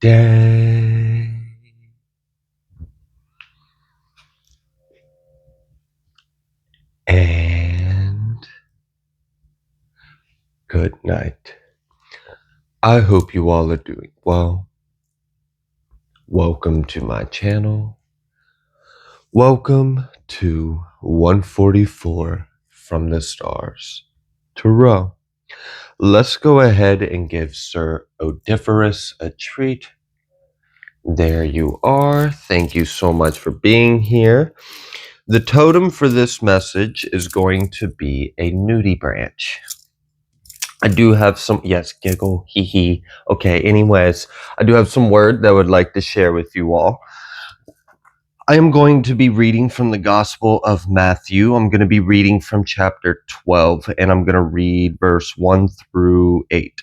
day. And good night. I hope you all are doing well. Welcome to my channel. Welcome to 144 from the stars. Tarot. Let's go ahead and give Sir Odiferous a treat. There you are. Thank you so much for being here. The totem for this message is going to be a nudie branch. I do have some, yes, giggle, hee hee. Okay, anyways, I do have some word that I would like to share with you all. I am going to be reading from the Gospel of Matthew. I'm going to be reading from chapter 12, and I'm going to read verse 1 through 8.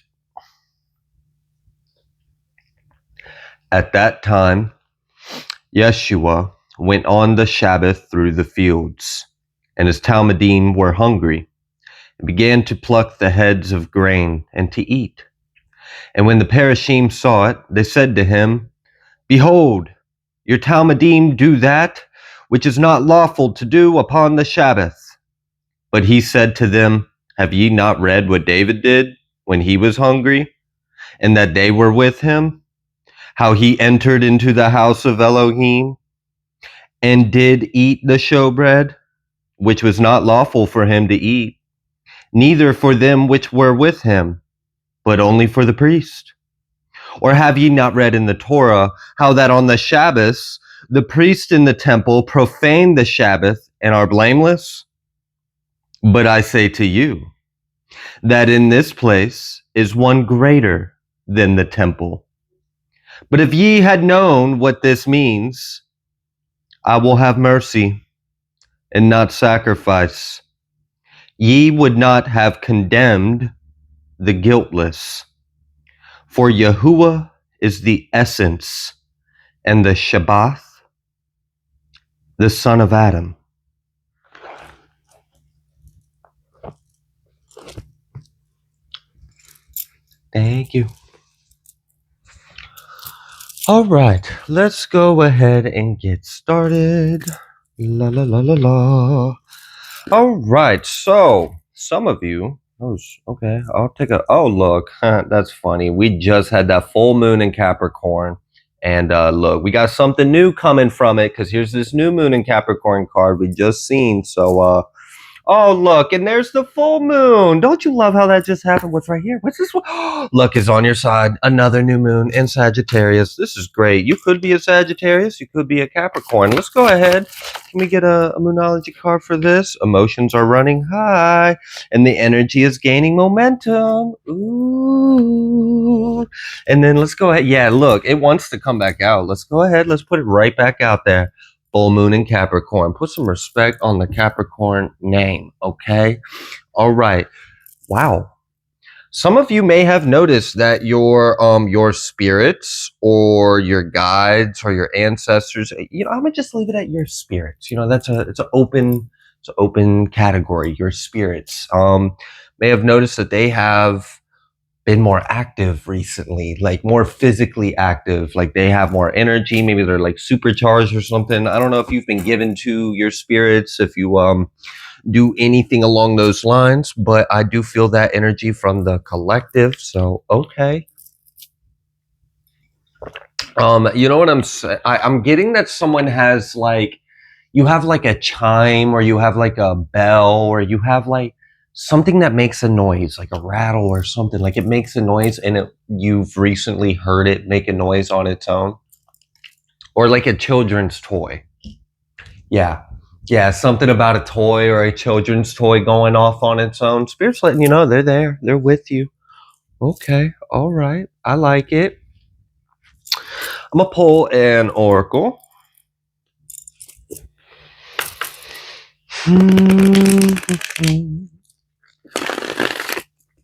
At that time, Yeshua went on the Sabbath through the fields, and his Talmudim were hungry, and began to pluck the heads of grain and to eat. And when the Parashim saw it, they said to him, Behold, your Talmudim do that which is not lawful to do upon the Sabbath. But he said to them, Have ye not read what David did when he was hungry, and that they were with him? How he entered into the house of Elohim, and did eat the showbread, which was not lawful for him to eat, neither for them which were with him, but only for the priest. Or have ye not read in the Torah how that on the Shabbos the priests in the temple profane the Sabbath and are blameless? But I say to you that in this place is one greater than the temple. But if ye had known what this means, I will have mercy and not sacrifice, ye would not have condemned the guiltless. For Yahuwah is the essence, and the Shabbath, the son of Adam. Thank you. All right, let's go ahead and get started. La la la la la. All right, so some of you, okay, I'll take a, oh look, that's funny. We just had that full moon in Capricorn. And look, we got something new coming from it because here's this new moon in Capricorn card we just seen. So, oh, look, and there's the full moon. Don't you love how that just happened? What's right here? What's this one? Luck is on your side. Another new moon in Sagittarius. This is great. You could be a Sagittarius. You could be a Capricorn. Let's go ahead. Can we get a Moonology card for this? Emotions are running high, and the energy is gaining momentum. Ooh. And then let's go ahead. Yeah, look, it wants to come back out. Let's go ahead. Let's put it right back out there. Full moon in Capricorn. Put some respect on the Capricorn name, okay? All right. Wow. Some of you may have noticed that your spirits or your guides or your ancestors, I'm gonna just leave it at your spirits. It's an open category. Your spirits may have noticed that they have been more active recently, like more physically active, like they have more energy. Maybe they're like supercharged or something. I don't know if you've been given to your spirits, if you do anything along those lines, but I do feel that energy from the collective. So, okay. You know what I'm saying? I'm getting that someone has you have like a chime, or you have like a bell, or you have like something that makes a noise, like a rattle or something. Like it makes a noise, and you've recently heard it make a noise on its own, or like a children's toy. Yeah, something about a toy or a children's toy going off on its own. Spirit's letting you know they're there. They're with you. Okay, all right. I like it. I'm gonna pull an oracle.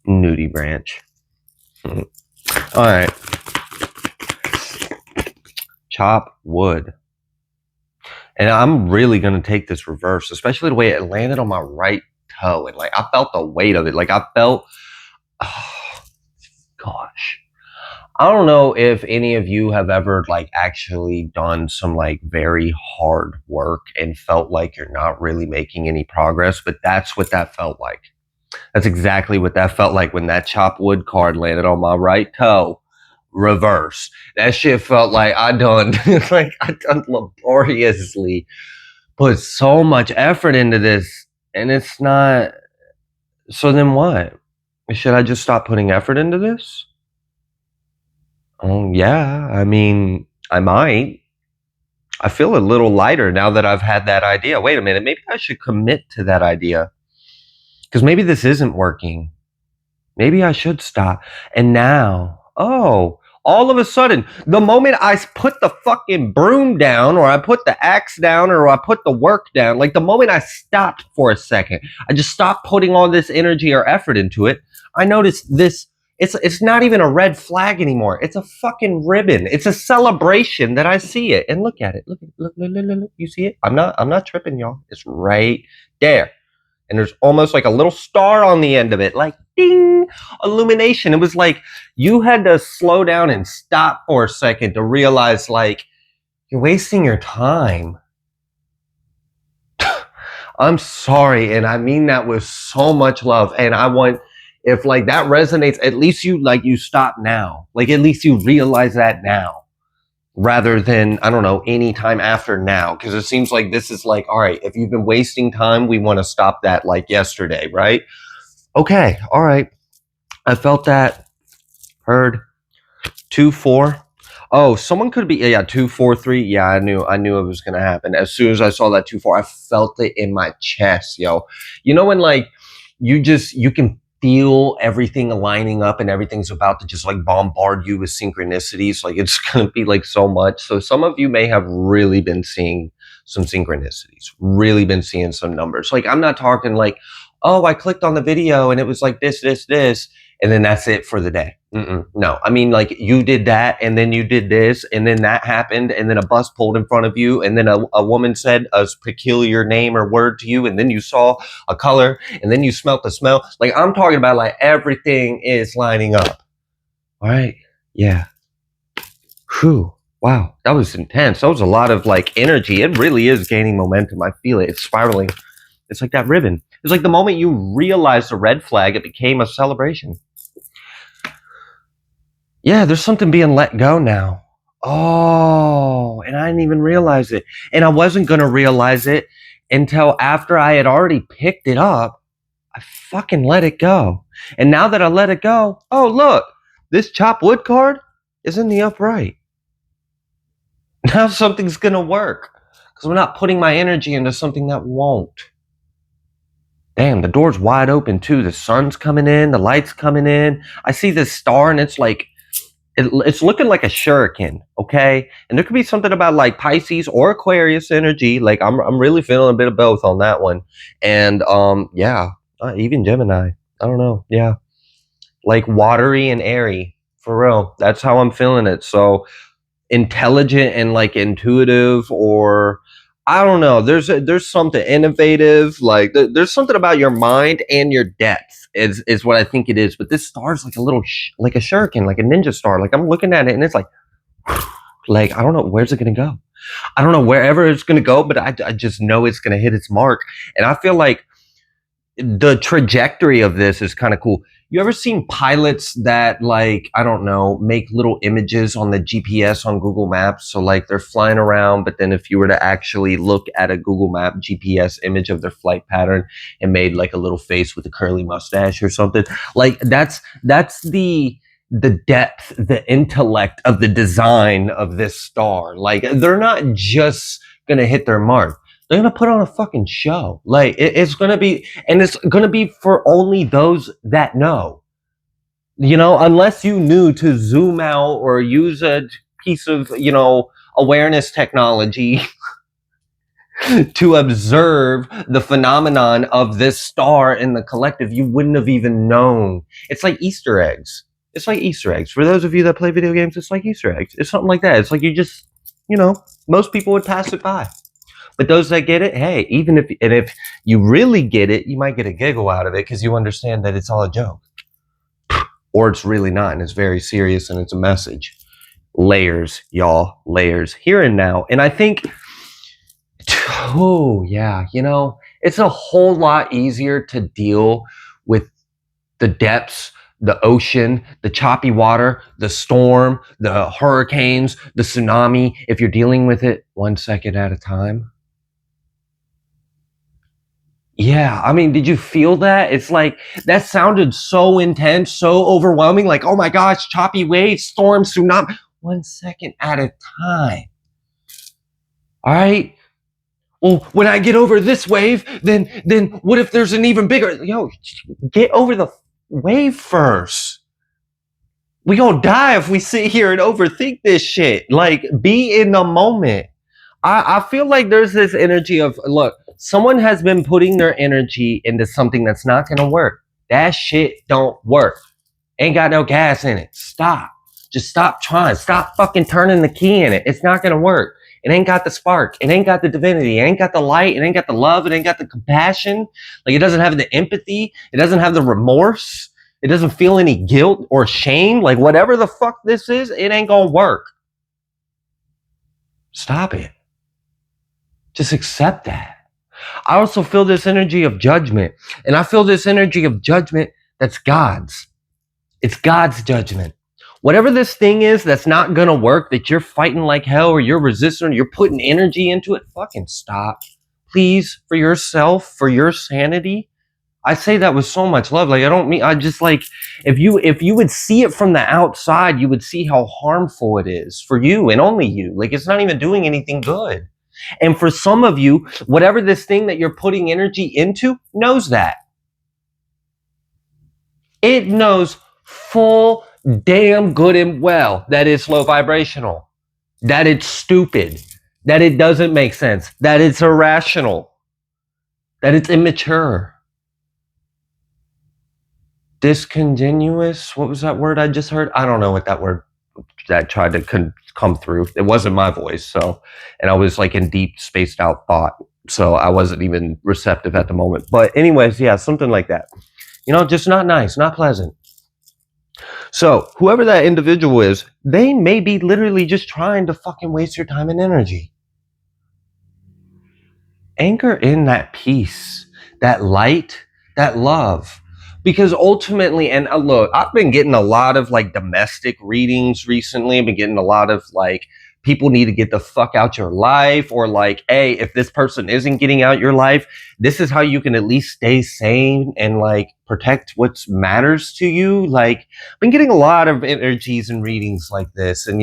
Nudie branch. All right. Chop wood. And I'm really going to take this reverse, especially the way it landed on my right toe. And I felt the weight of it. I felt, oh, gosh. I don't know if any of you have ever like actually done some like very hard work and felt like you're not really making any progress, but that's what that felt like. That's exactly what that felt like when that chopped wood card landed on my right toe. Reverse. That shit felt like I done like I done laboriously put so much effort into this, and it's not. So then what? Should I just stop putting effort into this? Oh yeah, I mean, I might. I feel a little lighter now that I've had that idea. Wait a minute, maybe I should commit to that idea because maybe this isn't working. Maybe I should stop. And now, oh, all of a sudden, the moment I put the fucking broom down, or I put the axe down, or I put the work down, like the moment I stopped for a second, I just stopped putting all this energy or effort into it. I noticed this. It's not even a red flag anymore. It's a fucking ribbon. It's a celebration that I see it. And look at it. Look. You see it? I'm not tripping, y'all. It's right there. And there's almost like a little star on the end of it, like ding, illumination. It was like you had to slow down and stop for a second to realize like you're wasting your time. I'm sorry, and I mean that with so much love. And I want, if like that resonates, at least you stop now. Like at least you realize that now, rather than, I don't know, any time after now. Because it seems like this is like, all right, if you've been wasting time, we want to stop that like yesterday, right? Okay, all right. I felt that. Heard. 2-4. Oh, someone could be, yeah, 2-4-3. Yeah, I knew it was gonna happen. As soon as I saw that 2-4, I felt it in my chest, yo. You know when like you can feel everything aligning up and everything's about to just like bombard you with synchronicities. Like it's gonna be like so much. So some of you may have really been seeing some synchronicities, really been seeing some numbers. Like I'm not talking like, oh, I clicked on the video and it was like this, and then that's it for the day. No, I mean like you did that and then you did this and then that happened and then a bus pulled in front of you and then a woman said a peculiar name or word to you and then you saw a color and then you smelt the smell. Like I'm talking about like everything is lining up. All right. Yeah. Whew. Wow. That was intense. That was a lot of like energy. It really is gaining momentum. I feel it. It's spiraling. It's like that ribbon. It's like the moment you realized the red flag, it became a celebration. Yeah, there's something being let go now. Oh, and I didn't even realize it. And I wasn't going to realize it until after I had already picked it up. I fucking let it go. And now that I let it go, oh, look, this chop wood card is in the upright. Now something's going to work because I'm not putting my energy into something that won't. Damn, the door's wide open too. The sun's coming in, the light's coming in. I see this star and it's like, it's looking like a shuriken, okay? And there could be something about like Pisces or Aquarius energy. Like I'm really feeling a bit of both on that one. And yeah, even Gemini. I don't know. Yeah, like watery and airy for real. That's how I'm feeling it. So intelligent and like intuitive, or I don't know. There's something innovative. Like there's something about your mind and your depth is what I think it is. But this star is like a little like a shuriken, like a ninja star. Like I'm looking at it and it's like I don't know where's it gonna go. I don't know wherever it's gonna go, but I just know it's gonna hit its mark. And I feel like the trajectory of this is kind of cool. You ever seen pilots that like, I don't know, make little images on the GPS on Google Maps? So like they're flying around, but then if you were to actually look at a Google Map GPS image of their flight pattern and made like a little face with a curly mustache or something, like that's the depth, the intellect of the design of this star. Like they're not just gonna hit their mark. They're gonna put on a fucking show. Like it's gonna be, and it's gonna be for only those that know. You know, unless you knew to zoom out or use a piece of, awareness technology to observe the phenomenon of this star in the collective, you wouldn't have even known. It's like Easter eggs. It's like Easter eggs. For those of you that play video games, it's like Easter eggs. It's something like that. It's like you just, most people would pass it by. But those that get it, hey, even if you really get it, you might get a giggle out of it because you understand that it's all a joke. or it's really not, and it's very serious, and it's a message. Layers, y'all, layers, here and now. And I think, oh yeah, it's a whole lot easier to deal with the depths, the ocean, the choppy water, the storm, the hurricanes, the tsunami, if you're dealing with it 1 second at a time. Yeah, I mean, did you feel that? It's like, that sounded so intense, so overwhelming, like, oh my gosh, choppy waves, storm, tsunami, 1 second at a time. All right? Well, when I get over this wave, then what if there's an even bigger? Yo, get over the wave first. We gonna die if we sit here and overthink this shit. Like, be in the moment. I feel like there's this energy of, look, someone has been putting their energy into something that's not gonna work. That shit don't work. Ain't got no gas in it. Stop. Just stop trying. Stop fucking turning the key in it. It's not gonna work. It ain't got the spark. It ain't got the divinity. It ain't got the light. It ain't got the love. It ain't got the compassion. Like, it doesn't have the empathy. It doesn't have the remorse. It doesn't feel any guilt or shame. Like, whatever the fuck this is, it ain't gonna work. Stop it. Just accept that. I also feel this energy of judgment. And I feel this energy of judgment that's God's. It's God's judgment. Whatever this thing is that's not gonna work, that you're fighting like hell, or you're resisting, or you're putting energy into it, fucking stop. Please, for yourself, for your sanity. I say that with so much love. Like, I just like, if you would see it from the outside, you would see how harmful it is for you and only you. Like, it's not even doing anything good. And for some of you, whatever this thing that you're putting energy into knows that. It knows full damn good and well that it's low vibrational, that it's stupid, that it doesn't make sense, that it's irrational, that it's immature. Discontinuous, what was that word I just heard? I don't know what that word that tried to come through. It wasn't my voice, so, and I was like in deep spaced out thought, so I wasn't even receptive at the moment. But anyways, yeah, something like that. Just not nice, not pleasant. So whoever that individual is, they may be literally just trying to fucking waste your time and energy. Anchor in that peace, that light, that love. Because ultimately, and look, I've been getting a lot of like domestic readings recently. I've been getting a lot of like, people need to get the fuck out your life, or like, hey, if this person isn't getting out your life, this is how you can at least stay sane and like protect what matters to you. Like, I've been getting a lot of energies and readings like this, and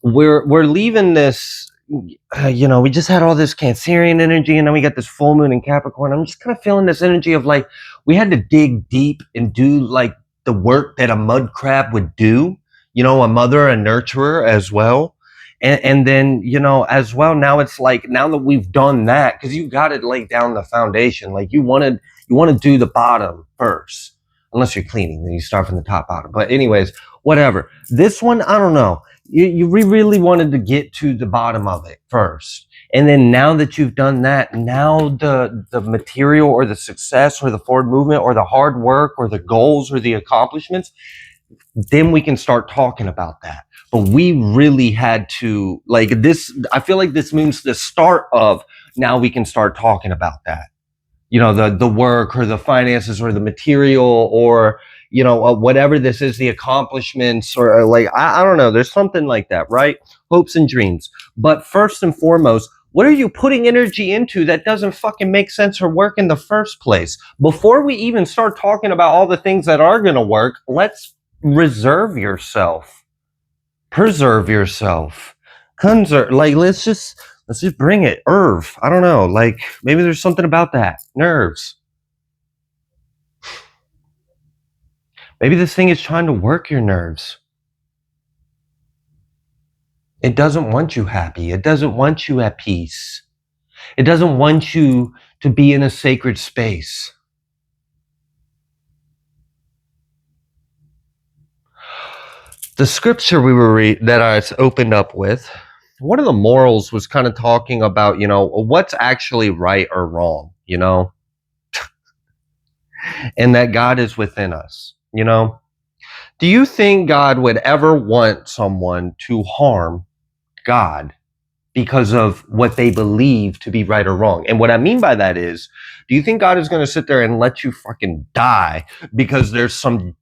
we're leaving this. We just had all this Cancerian energy, and then we got this full moon in Capricorn. I'm just kind of feeling this energy of like, we had to dig deep and do like the work that a mud crab would do, a mother, a nurturer as well. And then, as well, now it's like, now that we've done that, because you got to lay down the foundation. Like, you want to do the bottom first, unless you're cleaning, then you start from the top bottom. But anyways, whatever. This one, I don't know. You really wanted to get to the bottom of it first. And then now that you've done that, now the material or the success or the forward movement or the hard work or the goals or the accomplishments, then we can start talking about that. But we really had to, like, this, I feel like this means the start of, now we can start talking about that. The work or the finances or the material or, whatever this is, the accomplishments or like, I don't know. There's something like that, right? Hopes and dreams. But first and foremost, what are you putting energy into that doesn't fucking make sense or work in the first place? Before we even start talking about all the things that are going to work, let's reserve yourself, preserve yourself, conserve. Like, let's just bring it. I don't know. Like, maybe there's something about that. Nerves. Maybe this thing is trying to work your nerves. It doesn't want you happy. It doesn't want you at peace. It doesn't want you to be in a sacred space. The scripture that I opened up with, one of the morals was kind of talking about, what's actually right or wrong, and that God is within us, Do you think God would ever want someone to harm God because of what they believe to be right or wrong? And what I mean by that is, do you think God is going to sit there and let you fucking die because there's some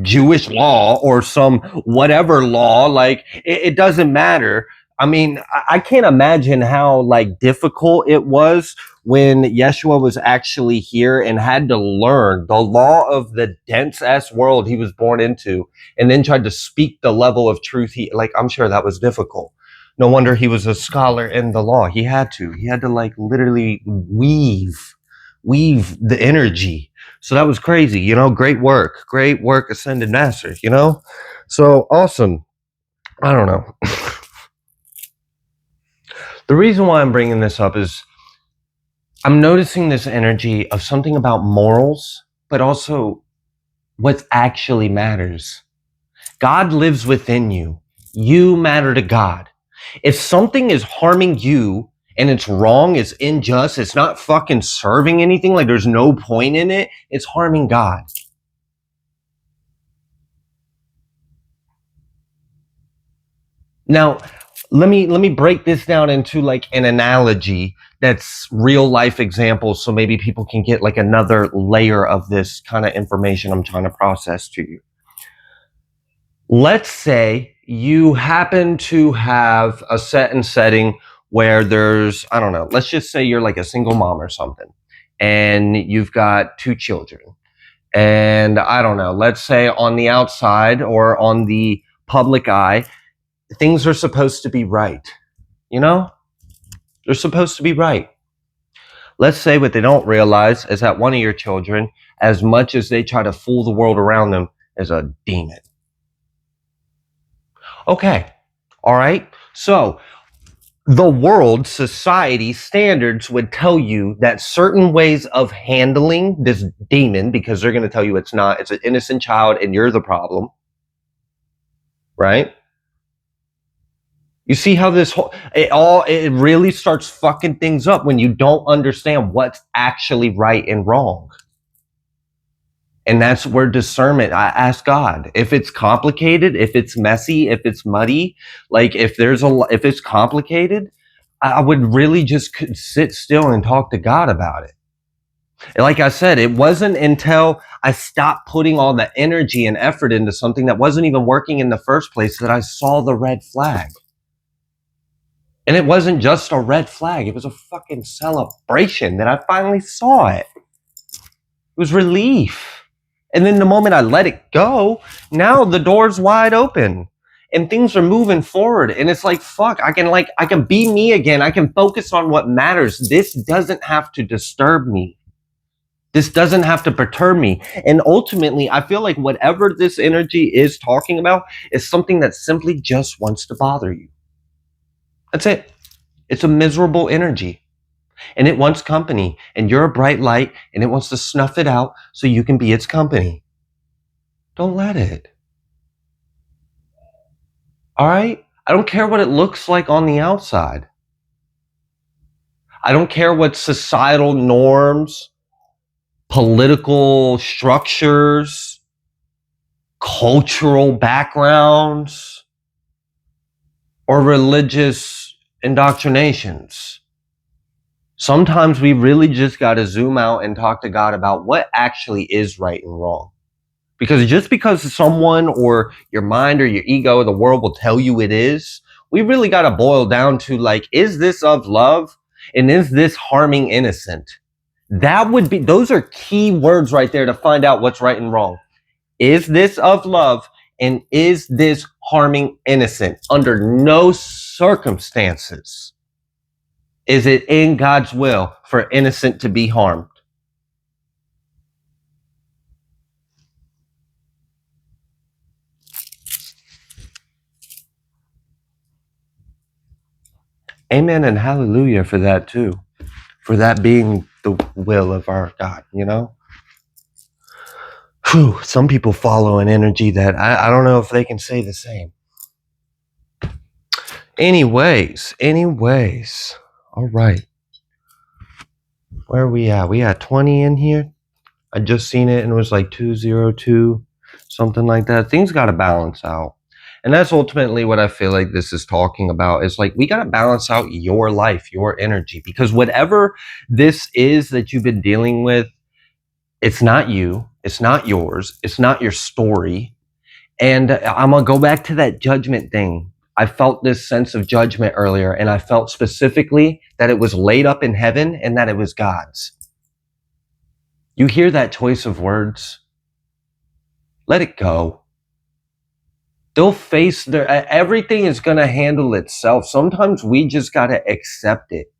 Jewish law or some whatever law? Like, it doesn't matter. I mean, I can't imagine how like difficult it was when Yeshua was actually here and had to learn the law of the dense ass world he was born into, and then tried to speak the level of truth. I'm sure that was difficult. No wonder he was a scholar in the law. He had to. He had to like literally weave the energy. So that was crazy, great work, Ascended Master, So awesome. I don't know. The reason why I'm bringing this up is I'm noticing this energy of something about morals, but also what actually matters. God lives within you. You matter to God. If something is harming you and it's wrong, it's unjust, it's not fucking serving anything, like there's no point in it, it's harming God. Now, let me break this down into like an analogy that's real life examples, so maybe people can get like another layer of this kind of information I'm trying to process to you. Let's say you happen to have a set and setting where there's, I don't know, let's just say you're like a single mom or something, and you've got 2 children. And I don't know, let's say on the outside or on the public eye, things are supposed to be right. They're supposed to be right. Let's say what they don't realize is that one of your children, as much as they try to fool the world around them, is a demon. Okay. All right. So the world, society standards would tell you that certain ways of handling this demon, because they're going to tell you it's not, it's an innocent child and you're the problem. Right? You see how it really starts fucking things up when you don't understand what's actually right and wrong. And that's where discernment, I ask God, if it's complicated, if it's messy, if it's muddy, like if it's complicated, I would really just sit still and talk to God about it. And like I said, it wasn't until I stopped putting all the energy and effort into something that wasn't even working in the first place that I saw the red flag. And it wasn't just a red flag. It was a fucking celebration that I finally saw it. It was relief. And then the moment I let it go, now the door's wide open and things are moving forward. And it's like, fuck, I can be me again. I can focus on what matters. This doesn't have to disturb me. This doesn't have to perturb me. And ultimately, I feel like whatever this energy is talking about is something that simply just wants to bother you. That's it. It's a miserable energy. And it wants company. And you're a bright light and it wants to snuff it out so you can be its company. Don't let it. All right? I don't care what it looks like on the outside. I don't care what societal norms, political structures, cultural backgrounds, or religious indoctrinations. Sometimes we really just got to zoom out and talk to God about what actually is right and wrong. Because just because someone or your mind or your ego or the world will tell you it is, we really got to boil down to like, is this of love? And is this harming innocent? Those are key words right there to find out what's right and wrong. Is this of love? And is this harming innocent? Under no circumstances is it in God's will for innocent to be harmed. Amen and hallelujah for that too. For that being the will of our God, Whew, some people follow an energy that I don't know if they can say the same. Anyways. All right. Where are we at? We at 20 in here? I just seen it and it was like 202. something like that. Things got to balance out. And that's ultimately what I feel like this is talking about, is like, we got to balance out your life, your energy, because whatever this is that you've been dealing with, it's not you, it's not yours, it's not your story. And I'm going to go back to that judgment thing. I felt this sense of judgment earlier, and I felt specifically that it was laid up in heaven and that it was God's. You hear that choice of words? Let it go. They'll face their, everything is going to handle itself. Sometimes we just got to accept it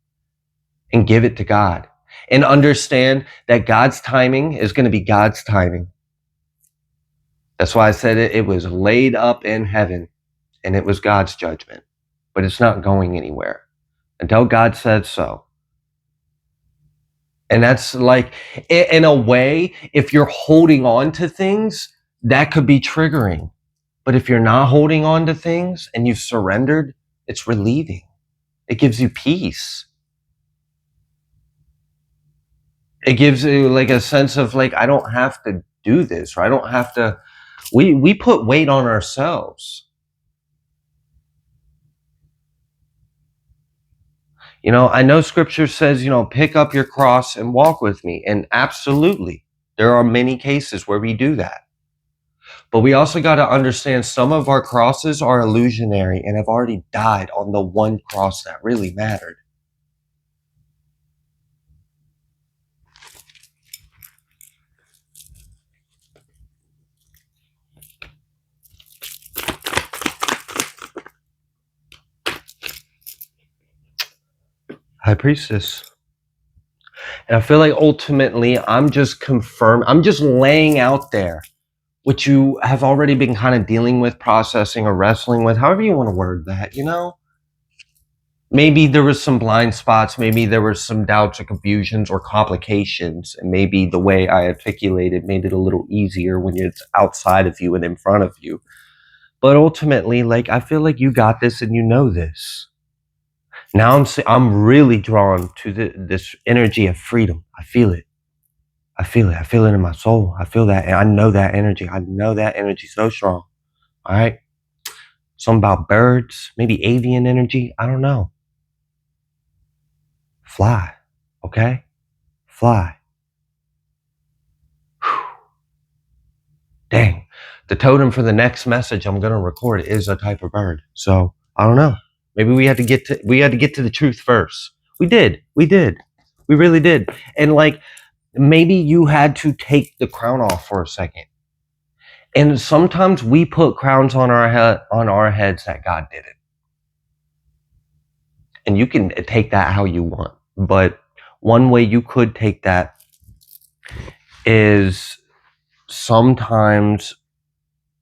and give it to God and understand that God's timing is going to be God's timing. That's why I said it was laid up in heaven and it was God's judgment, but it's not going anywhere until God said so. And that's like, in a way, if you're holding on to things, that could be triggering. But if you're not holding on to things and you've surrendered, it's relieving. It gives you peace. It gives you like a sense of like, I don't have to do this, or I don't have to, we put weight on ourselves. You know, I know scripture says, you know, pick up your cross and walk with me. And absolutely, there are many cases where we do that. But we also got to understand some of our crosses are illusionary and have already died on the one cross that really mattered. High Priestess. And I feel like ultimately I'm just laying out there what you have already been kind of dealing with, processing, or wrestling with, however you want to word that, you know? Maybe there was some blind spots, maybe there were some doubts or confusions or complications, and maybe the way I articulated made it a little easier when it's outside of you and in front of you. But ultimately, like, I feel like you got this and you know this. Now I'm really drawn to this energy of freedom. I feel it. I feel it. I feel it in my soul. I feel that. And I know that energy. I know that energy so strong. All right. Something about birds, maybe avian energy. I don't know. Fly. Okay. Fly. Whew. Dang. The totem for the next message I'm going to record is a type of bird. So I don't know. Maybe we had to get to the truth first. We did. We really did. And like, maybe you had to take the crown off for a second. And sometimes we put crowns on our heads that God didn't. And you can take that how you want. But one way you could take that is sometimes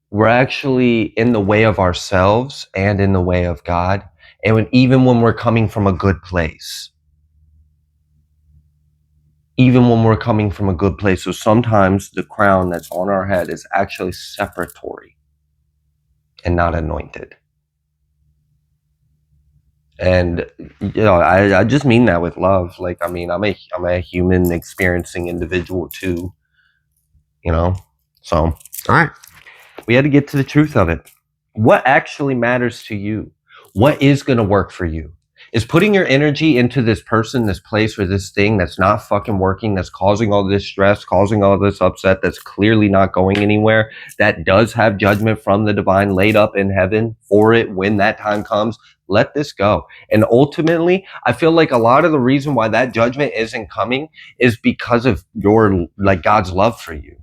we're actually in the way of ourselves and in the way of God. And even when we're coming from a good place. So sometimes the crown that's on our head is actually separatory and not anointed. And, you know, I just mean that with love. Like, I mean, I'm a human experiencing individual too, you know? So, all right. We had to get to the truth of it. What actually matters to you? What is going to work for you? Is putting your energy into this person, this place, or this thing that's not fucking working, that's causing all this stress, causing all this upset, that's clearly not going anywhere, that does have judgment from the divine laid up in heaven for it when that time comes? Let this go. And ultimately, I feel like a lot of the reason why that judgment isn't coming is because of your, like, God's love for you.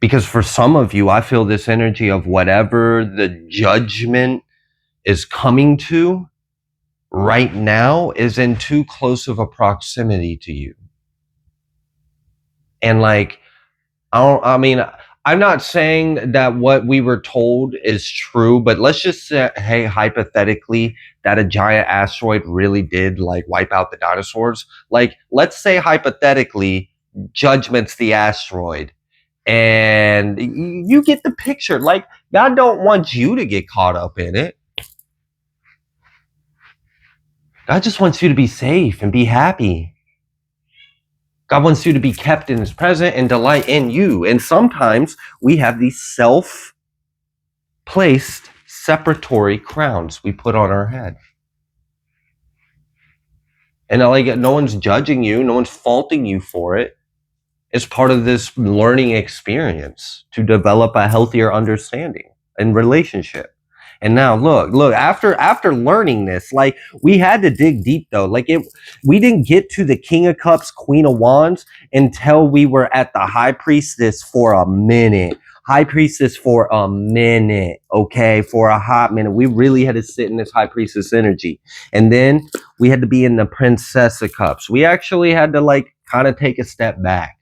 Because for some of you, I feel this energy of whatever the judgment is coming to right now is in too close of a proximity to you. And like, I'm not saying that what we were told is true, but let's just say, hey, hypothetically, that a giant asteroid really did like wipe out the dinosaurs. Like, let's say hypothetically, judgment's the asteroid. And you get the picture. Like, God don't want you to get caught up in it. God just wants you to be safe and be happy. God wants you to be kept in his presence and delight in you. And sometimes we have these self-placed separatory crowns we put on our head. And like, no one's judging you, no one's faulting you for it. It's part of this learning experience to develop a healthier understanding and relationship. And now look, after learning this, like, we had to dig deep though. Like, we didn't get to the King of Cups, Queen of Wands until we were at the High Priestess for a minute. High Priestess for a minute, okay? For a hot minute. We really had to sit in this High Priestess energy. And then we had to be in the Princess of Cups. We actually had to, like, kind of take a step back.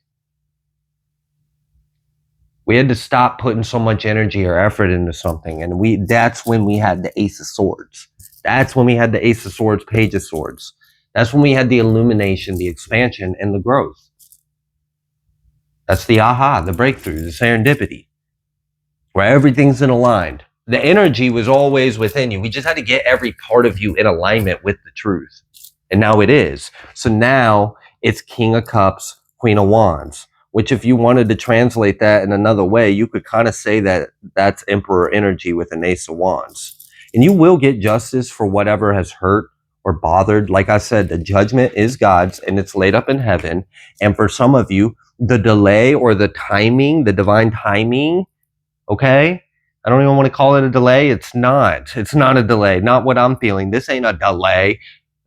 We had to stop putting so much energy or effort into something. And that's when we had the Ace of Swords. That's when we had the Ace of Swords, Page of Swords. That's when we had the illumination, the expansion, and the growth. That's the aha, the breakthrough, the serendipity, where everything's in aligned. The energy was always within you. We just had to get every part of you in alignment with the truth. And now it is. So now it's King of Cups, Queen of Wands, which, if you wanted to translate that in another way, you could kind of say that that's Emperor energy with an Ace of Wands. And you will get justice for whatever has hurt or bothered. Like I said, the judgment is God's and it's laid up in heaven. And for some of you, the delay or the timing, the divine timing, okay? I don't even want to call it a delay. It's not. It's not a delay. Not what I'm feeling. This ain't a delay.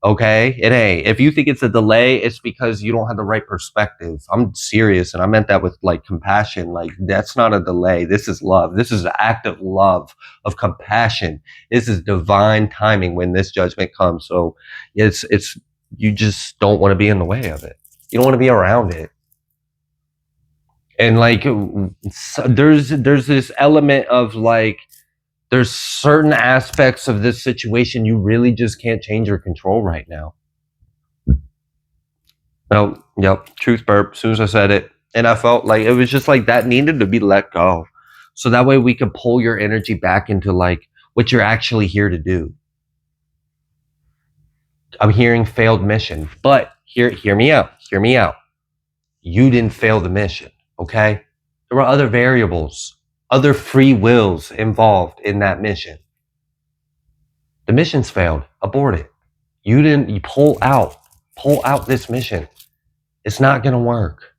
Okay, it ain't. If you think it's a delay, it's because you don't have the right perspective. I'm serious, and I meant that with, like, compassion. Like, that's not a delay. This is love. This is an act of love, of compassion. This is divine timing when this judgment comes. So it's you just don't want to be in the way of it. You don't want to be around it. And, like, there's this element of, like, there's certain aspects of this situation you really just can't change or control right now. No, yep, truth burp, as soon as I said it. And I felt like it was just like that needed to be let go. So that way we could pull your energy back into, like, what you're actually here to do. I'm hearing failed mission, but hear me out. You didn't fail the mission, okay? There were other variables, other free wills involved in that mission. The mission's failed. Abort it. You pull out this mission. It's not going to work.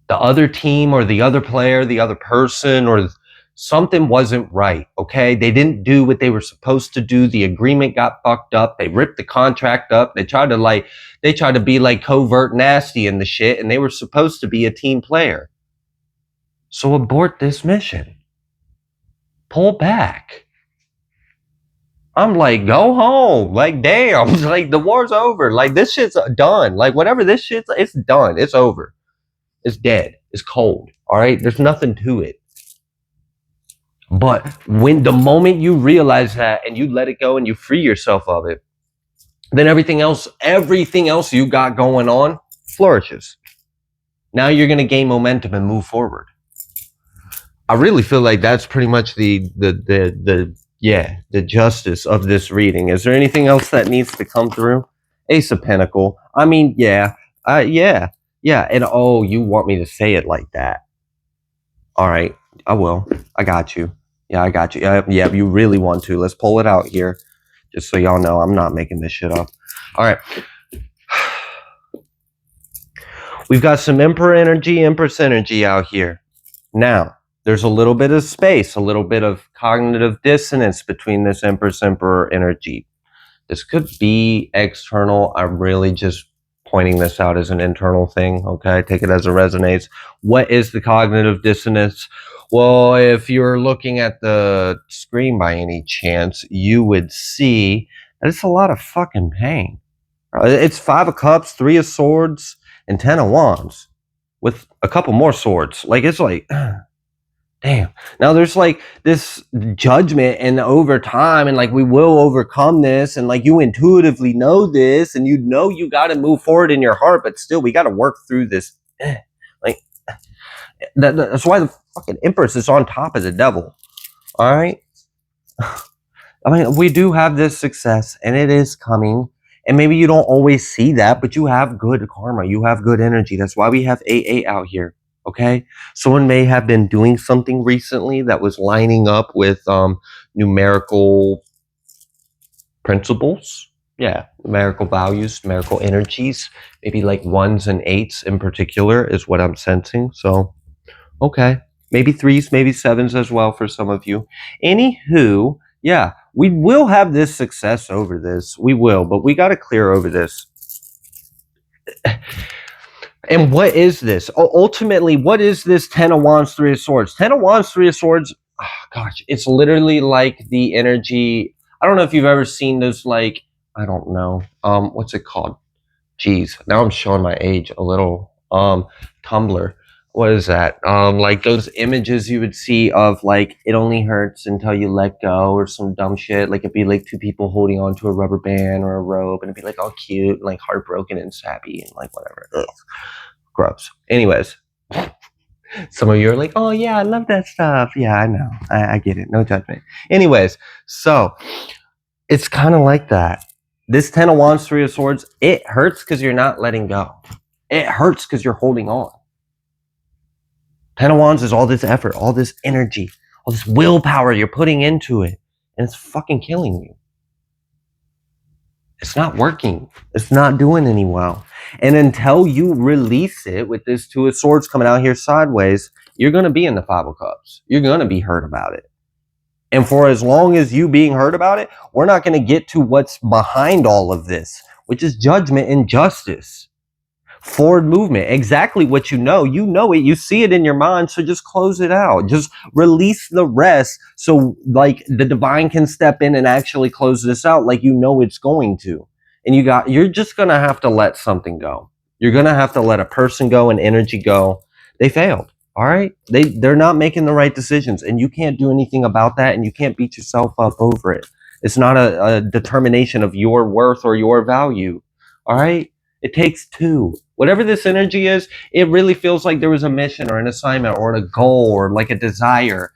The other team or the other player, the other person, or something wasn't right, okay? They didn't do what they were supposed to do. The agreement got fucked up. They ripped the contract up. They tried to be like covert nasty in the shit, and they were supposed to be a team player. So abort this mission. Pull back. I'm like, go home. Like, damn. Like, the war's over. Like, this shit's done. Like, whatever this shit's, it's done. It's over. It's dead. It's cold. All right? There's nothing to it. But when the moment you realize that and you let it go and you free yourself of it, then everything else you got going on flourishes. Now you're going to gain momentum and move forward. I really feel like that's pretty much the justice of this reading. Is there anything else that needs to come through? Ace of Pentacle. I mean, yeah. And oh, you want me to say it like that? All right, I will. I got you. Yeah, I got you. Yeah, you really want to. Let's pull it out here, just so y'all know I'm not making this shit up. All right. We've got some Emperor energy, Empress energy out here. Now, there's a little bit of space, a little bit of cognitive dissonance between this Empress-Emperor energy. This could be external. I'm really just pointing this out as an internal thing, okay? Take it as it resonates. What is the cognitive dissonance? Well, if you're looking at the screen by any chance, you would see that it's a lot of fucking pain. It's 5 of Cups, 3 of Swords, and 10 of Wands with a couple more swords. Like, it's like, damn. Now there's like this judgment, and over time, and like, we will overcome this, and like, you intuitively know this, and you know you got to move forward in your heart, but still we got to work through this. Like, that's why the fucking Empress is on top of the devil. All right. I mean, we do have this success, and it is coming, And maybe you don't always see that, but you have good karma. You have good energy. That's why we have AA out here. Okay. Someone may have been doing something recently that was lining up with numerical principles. Yeah. Numerical values, numerical energies, maybe like ones and eights in particular is what I'm sensing. So, okay. Maybe threes, maybe sevens as well for some of you. Anywho, yeah, we will have this success over this. We will, but we got to clear over this. And what is this? Ultimately, what is this 10 of Wands, 3 of Swords? 10 of Wands, 3 of Swords, oh gosh, it's literally like the energy. I don't know if you've ever seen those, like, I don't know. What's it called? Jeez, now I'm showing my age a little. Tumblr. What is that? Like those images you would see of like it only hurts until you let go or some dumb shit. Like it'd be like two people holding on to a rubber band or a rope and it'd be like all cute and like heartbroken and sappy and like whatever. Ugh. Gross. Anyways, some of you are like, oh yeah, I love that stuff. Yeah, I know. I get it. No judgment. Anyways, so it's kind of like that. This 10 of Wands, 3 of Swords, it hurts because you're not letting go. It hurts because you're holding on. 10 of Wands is all this effort, all this energy, all this willpower you're putting into it, and it's fucking killing you. It's not working. It's not doing any well. And until you release it with this 2 of Swords coming out here sideways, you're going to be in the 5 of Cups. You're going to be hurt about it. And for as long as you being hurt about it, we're not going to get to what's behind all of this, which is judgment and justice. Forward movement, exactly what you know it, you see it in your mind, so just close it out, just release the rest so like the divine can step in and actually close this out like you know it's going to. And you're just gonna have to let something go. You're gonna have to let a person go and energy go. They failed. All right, they're not making the right decisions and you can't do anything about that and you can't beat yourself up over it. It's not a determination of your worth or your value. All right, it takes two. Whatever this energy is, it really feels like there was a mission or an assignment or a goal or like a desire.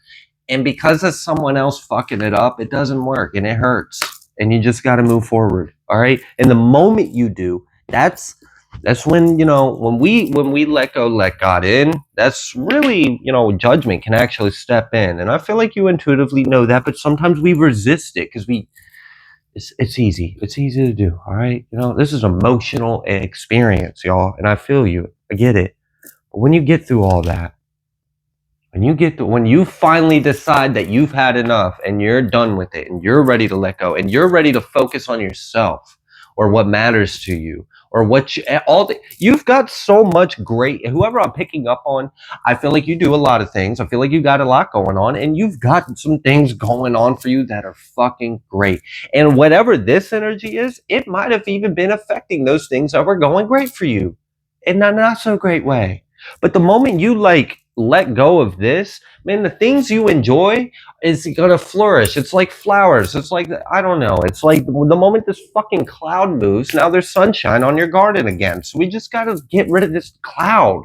And because of someone else fucking it up, it doesn't work and it hurts. And you just got to move forward. All right. And the moment you do, that's when, you know, when we let go, let God in, that's really, you know, judgment can actually step in. And I feel like you intuitively know that, but sometimes we resist it because it's easy. It's easy to do. All right. You know, this is emotional experience, y'all. And I feel you. I get it. But when you get through all that, when you finally decide that you've had enough and you're done with it and you're ready to let go and you're ready to focus on yourself or what matters to you or you've got so much great, whoever I'm picking up on, I feel like you do a lot of things. I feel like you got a lot going on and you've got some things going on for you that are fucking great. And whatever this energy is, it might have even been affecting those things that were going great for you in a not so great way. But the moment you like let go of this, man, the things you enjoy is gonna flourish. It's like flowers. It's like, I don't know. It's like the moment this fucking cloud moves, now there's sunshine on your garden again. So we just gotta get rid of this cloud.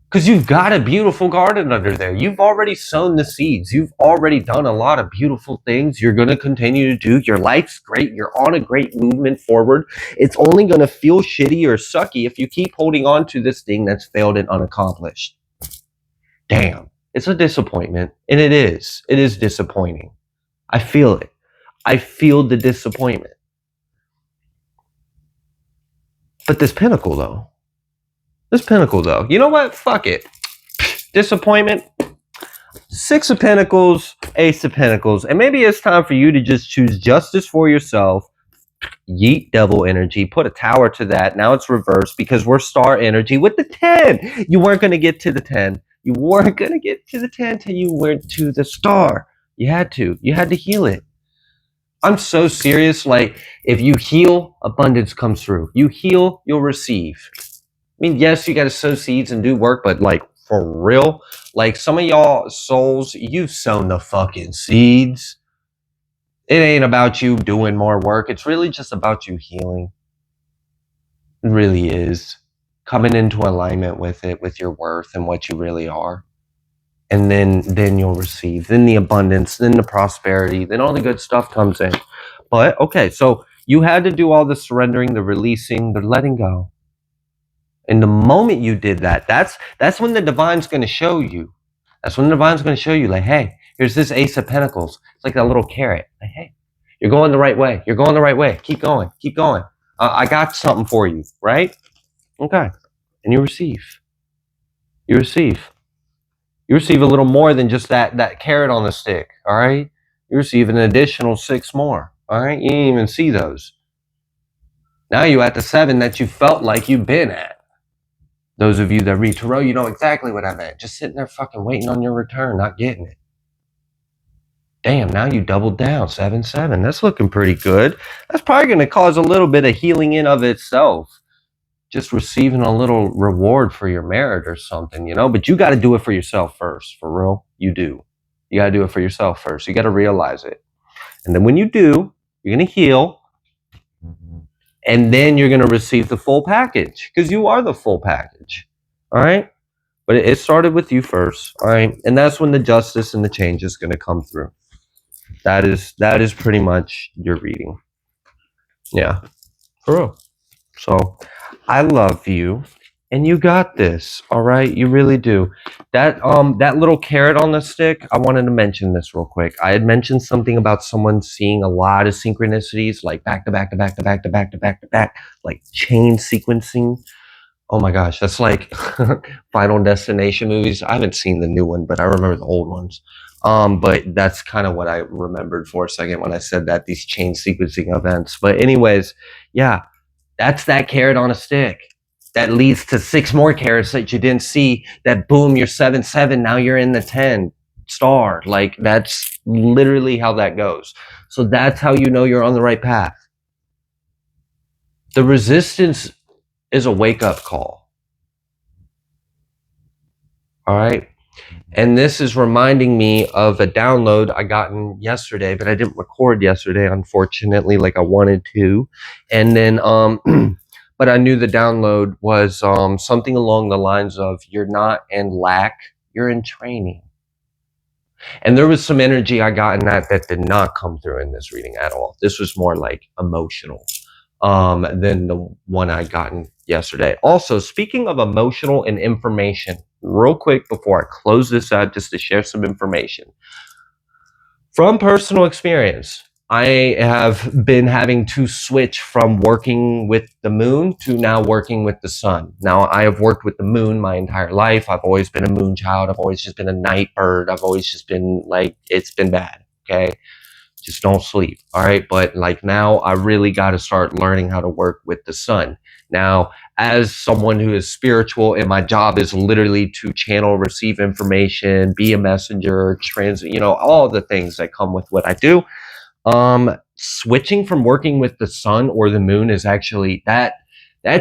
Because you've got a beautiful garden under there. You've already sown the seeds. You've already done a lot of beautiful things. You're going to continue to do. Your life's great. You're on a great movement forward. It's only going to feel shitty or sucky if you keep holding on to this thing that's failed and unaccomplished. Damn. It's a disappointment. And it is. It is disappointing. I feel it. I feel the disappointment. But this pinnacle, though. You know what? Fuck it. Disappointment. 6 of Pentacles, Ace of Pentacles. And maybe it's time for you to just choose justice for yourself. Yeet devil energy. Put a tower to that. Now it's reversed because we're star energy with the 10. You weren't going to get to the 10. You weren't going to get to the 10 till you went to the star. You had to. You had to heal it. I'm so serious. Like, if you heal, abundance comes through. You heal, you'll receive. I mean, yes, you got to sow seeds and do work, but like for real, like some of y'all souls, you've sown the fucking seeds. It ain't about you doing more work. It's really just about you healing. It really is. Coming into alignment with it, with your worth and what you really are. And then you'll receive. Then the abundance, then the prosperity, then all the good stuff comes in. But okay, so You had to do all the surrendering, the releasing, the letting go. And the moment you did that, that's when the divine's going to show you. That's when the divine's going to show you, like, hey, here's this Ace of Pentacles. It's like that little carrot. Like, hey, you're going the right way. You're going the right way. Keep going. Keep going. I got something for you, right? Okay. And you receive. You receive. You receive a little more than just that carrot on the stick, all right? You receive an additional 6 more, all right? You didn't even see those. Now you're at the 7 that you felt like you've been at. Those of you that read tarot, you know exactly what I meant. Just sitting there fucking waiting on your return, not getting it. Damn, now you doubled down, 7-7. That's looking pretty good. That's probably going to cause a little bit of healing in of itself. Just receiving a little reward for your merit or something, you know? But you got to do it for yourself first, for real. You do. You got to do it for yourself first. You got to realize it. And then when you do, you're going to heal. And then you're going to receive the full package because you are the full package. All right? But it started with you first. All right? And that's when the justice and the change is going to come through. That is pretty much your reading. Yeah. For real. So I love you. And you got this, all right? You really do. That little carrot on the stick, I wanted to mention this real quick. I had mentioned something about someone seeing a lot of synchronicities, like back to back to back to back to back to back to back, like chain sequencing. Oh my gosh, that's like Final Destination movies. I haven't seen the new one, but I remember the old ones. But that's kind of what I remembered for a second when I said that, these chain sequencing events. But anyways, yeah, that's that carrot on a stick. That leads to 6 more carrots that you didn't see. That boom, you're 7-7. Now you're in the 10 star. Like, that's literally how that goes. So that's how you know you're on the right path. The resistance is a wake-up call. All right? And this is reminding me of a download I gotten yesterday, but I didn't record yesterday, unfortunately, like I wanted to. And then but I knew the download was something along the lines of, you're not in lack, you're in training. And there was some energy I got in that did not come through in this reading at all. This was more like emotional than the one I gotten yesterday. Also, speaking of emotional and information, real quick before I close this out, just to share some information. From personal experience, I have been having to switch from working with the moon to now working with the sun. Now, I have worked with the moon my entire life. I've always been a moon child. I've always just been a night bird. I've always just been like, it's been bad, okay? Just don't sleep, all right? But like now, I really got to start learning how to work with the sun. Now, as someone who is spiritual and my job is literally to channel, receive information, be a messenger, all the things that come with what I do, switching from working with the sun or the moon is actually, that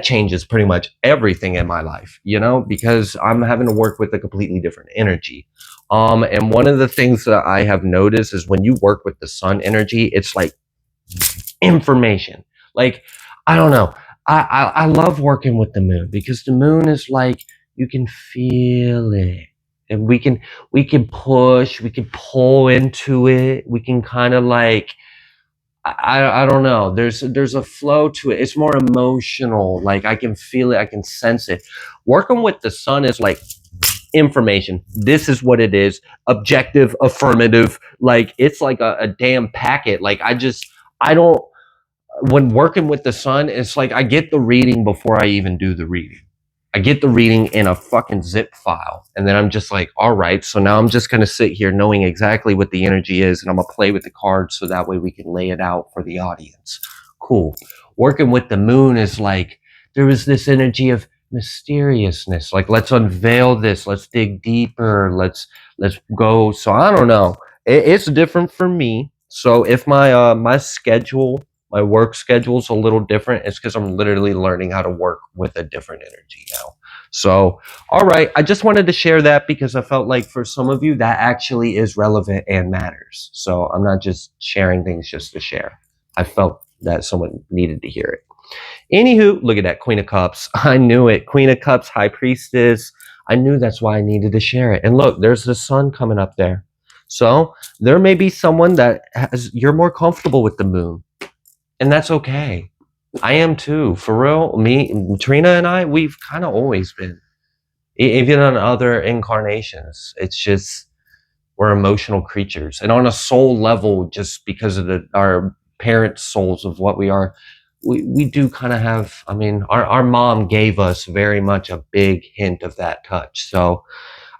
changes pretty much everything in my life, because I'm having to work with a completely different energy. And one of the things that I have noticed is when you work with the sun energy, it's like information. Like, I don't know. I love working with the moon because the moon is like, you can feel it. And we can push, we can pull into it. We can kind of like, I don't know. There's a flow to it. It's more emotional. Like, I can feel it. I can sense it. Working with the sun is like information. This is what it is. Objective, affirmative. Like, it's like a damn packet. Like, when working with the sun, it's like I get the reading before I even do the reading. I get the reading in a fucking zip file. And then I'm just like, all right, so now I'm just going to sit here knowing exactly what the energy is. And I'm going to play with the cards so that way we can lay it out for the audience. Cool. Working with the moon is like, there is this energy of mysteriousness. Like, let's unveil this. Let's dig deeper. Let's go. So I don't know. It's different for me. So if my my work schedule is a little different, it's because I'm literally learning how to work with a different energy now. So, all right, I just wanted to share that because I felt like for some of you that actually is relevant and matters. So I'm not just sharing things just to share. I felt that someone needed to hear it. Anywho, look at that, Queen of Cups. I knew it. Queen of Cups, High Priestess. I knew that's why I needed to share it. And look, there's the sun coming up there. So there may be someone that you're more comfortable with the moon. And that's okay. I am too. For real, me, Trina and I, we've kind of always been. Even on other incarnations. It's just, we're emotional creatures. And on a soul level, just because of our parents' souls of what we are, we do kind of have, I mean, our mom gave us very much a big hint of that touch. So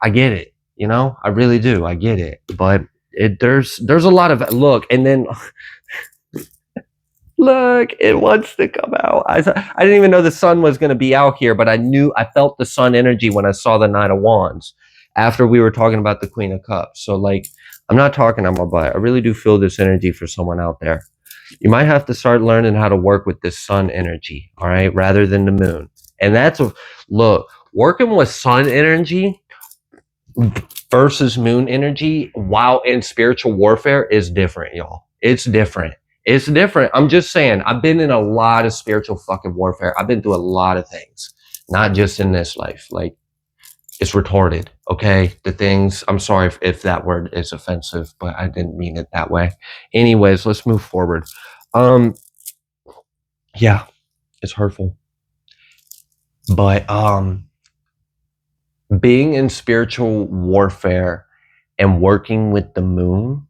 I get it, you know, I really do. I get it. But there's a lot of, look, and then look, it wants to come out. I didn't even know the sun was going to be out here, but I felt the sun energy when I saw the Knight of Wands after we were talking about the Queen of Cups. So like, I'm not talking on my butt. I really do feel this energy for someone out there. You might have to start learning how to work with this sun energy, all right, rather than the moon. And that's look, working with sun energy versus moon energy while in spiritual warfare is different, y'all. It's different. It's different. I'm just saying, I've been in a lot of spiritual fucking warfare. I've been through a lot of things, not just in this life. Like, it's retarded, okay? The things, I'm sorry if that word is offensive, but I didn't mean it that way. Anyways, let's move forward. Yeah, it's hurtful. But being in spiritual warfare and working with the moon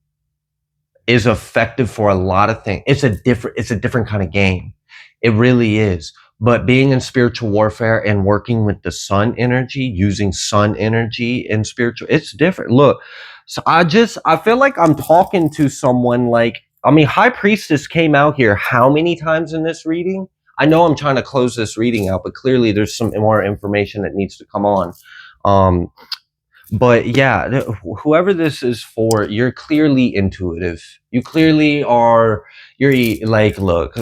is effective for a lot of things. It's a different kind of game. It really is. But being in spiritual warfare and working with the sun energy, using sun energy in spiritual, it's different. Look, so I feel like I'm talking to someone like, I mean, High Priestess came out here how many times in this reading? I know I'm trying to close this reading out, but clearly there's some more information that needs to come on. But yeah, whoever this is for, you're clearly intuitive. You clearly are. Like, look,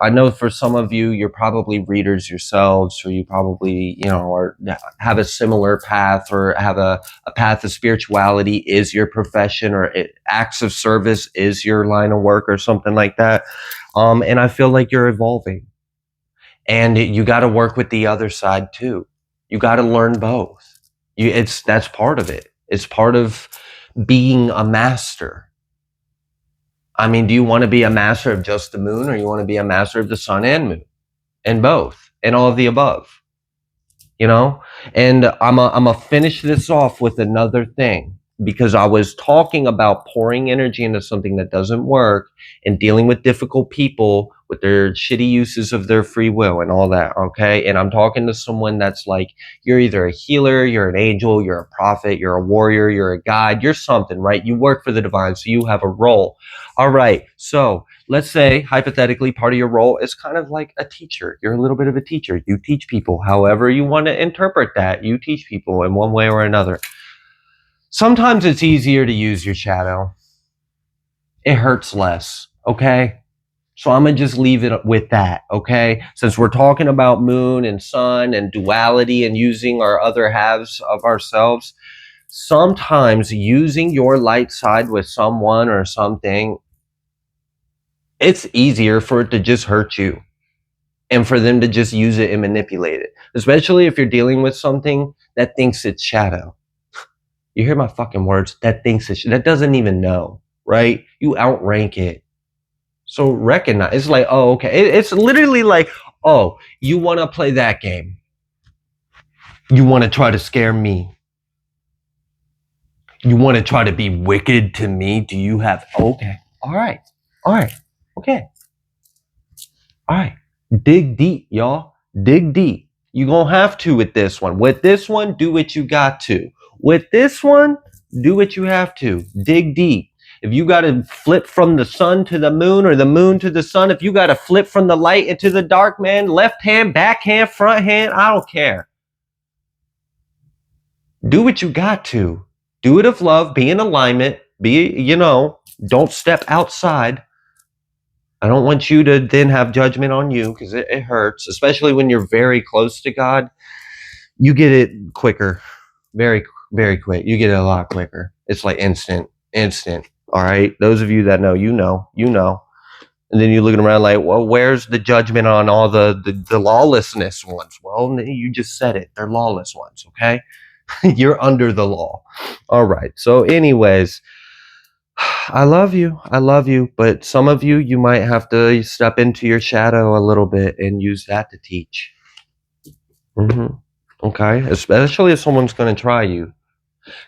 I know for some of you, you're probably readers yourselves, or you probably, you know, or have a similar path, or have a path of spirituality is your profession, or acts of service is your line of work, or something like that. And I feel like you're evolving, and you got to work with the other side too. You got to learn both. That's part of it. It's part of being a master. I mean, do you want to be a master of just the moon, or you want to be a master of the sun and moon, and both, and all of the above? You know? And I'm a finish this off with another thing, because I was talking about pouring energy into something that doesn't work and dealing with difficult people with their shitty uses of their free will and all that, okay? And I'm talking to someone that's like, you're either a healer, you're an angel, you're a prophet, you're a warrior, you're a guide, you're something, right? You work for the divine, so you have a role. All right, so let's say, hypothetically, part of your role is kind of like a teacher. You're a little bit of a teacher. You teach people however you want to interpret that. You teach people in one way or another. Sometimes it's easier to use your shadow. It hurts less, okay? So I'm going to just leave it with that, okay? Since we're talking about moon and sun and duality and using our other halves of ourselves, sometimes using your light side with someone or something, it's easier for it to just hurt you and for them to just use it and manipulate it, especially if you're dealing with something that thinks it's shadow. You hear my fucking words? That thinks that doesn't even know, right? You outrank it. So recognize, it's like, oh, okay. It's literally like, oh, you want to play that game. You want to try to scare me. You want to try to be wicked to me. Do you have, okay. All right. Okay. All right. Dig deep, y'all. Dig deep. You're going to have to with this one. With this one, do what you got to. With this one, do what you have to. Dig deep. If you got to flip from the sun to the moon, or the moon to the sun, if you got to flip from the light into the dark, man, left hand, back hand, front hand, I don't care. Do what you got to. Do it of love. Be in alignment. Don't step outside. I don't want you to then have judgment on you, because it hurts, especially when you're very close to God. You get it quicker, very, very quick. You get it a lot quicker. It's like instant. All right. Those of you that know, you know. And then you're looking around like, well, where's the judgment on all the lawlessness ones? Well, you just said it. They're lawless ones. Okay. You're under the law. All right. So anyways, I love you. I love you. But some of you, you might have to step into your shadow a little bit and use that to teach. Okay. Especially if someone's going to try you.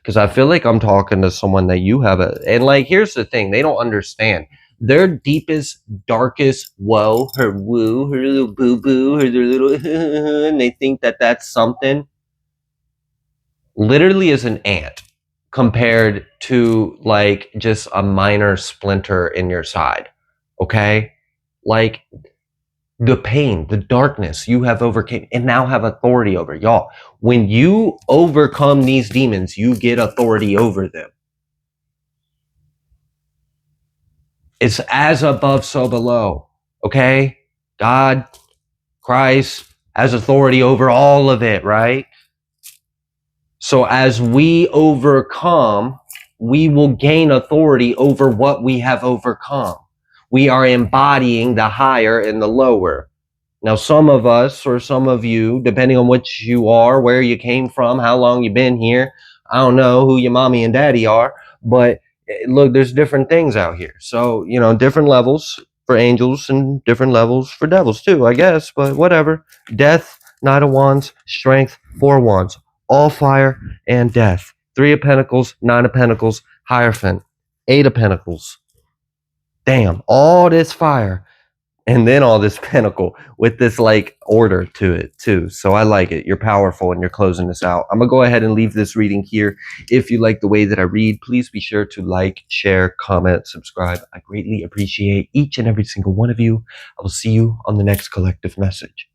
Because I feel like I'm talking to someone that you have and like, here's the thing, they don't understand. Their deepest, darkest woe, her woo, her little boo boo, her little, and they think that that's something, literally is an ant compared to like just a minor splinter in your side. Okay? Like, the pain, the darkness you have overcame and now have authority over. Y'all, when you overcome these demons, you get authority over them. It's as above, so below. Okay? God, Christ has authority over all of it, right? So as we overcome, we will gain authority over what we have overcome. We are embodying the higher and the lower. Now, some of us or some of you, depending on which you are, where you came from, how long you've been here, I don't know who your mommy and daddy are, but look, there's different things out here. So, different levels for angels and different levels for devils too, I guess, but whatever. Death, Knight of Wands, Strength, Four Wands, all fire and death. Three of Pentacles, Nine of Pentacles, Hierophant, Eight of Pentacles. Damn, all this fire. And then all this pentacle with this like order to it too. So I like it. You're powerful and you're closing this out. I'm going to go ahead and leave this reading here. If you like the way that I read, please be sure to like, share, comment, subscribe. I greatly appreciate each and every single one of you. I will see you on the next collective message.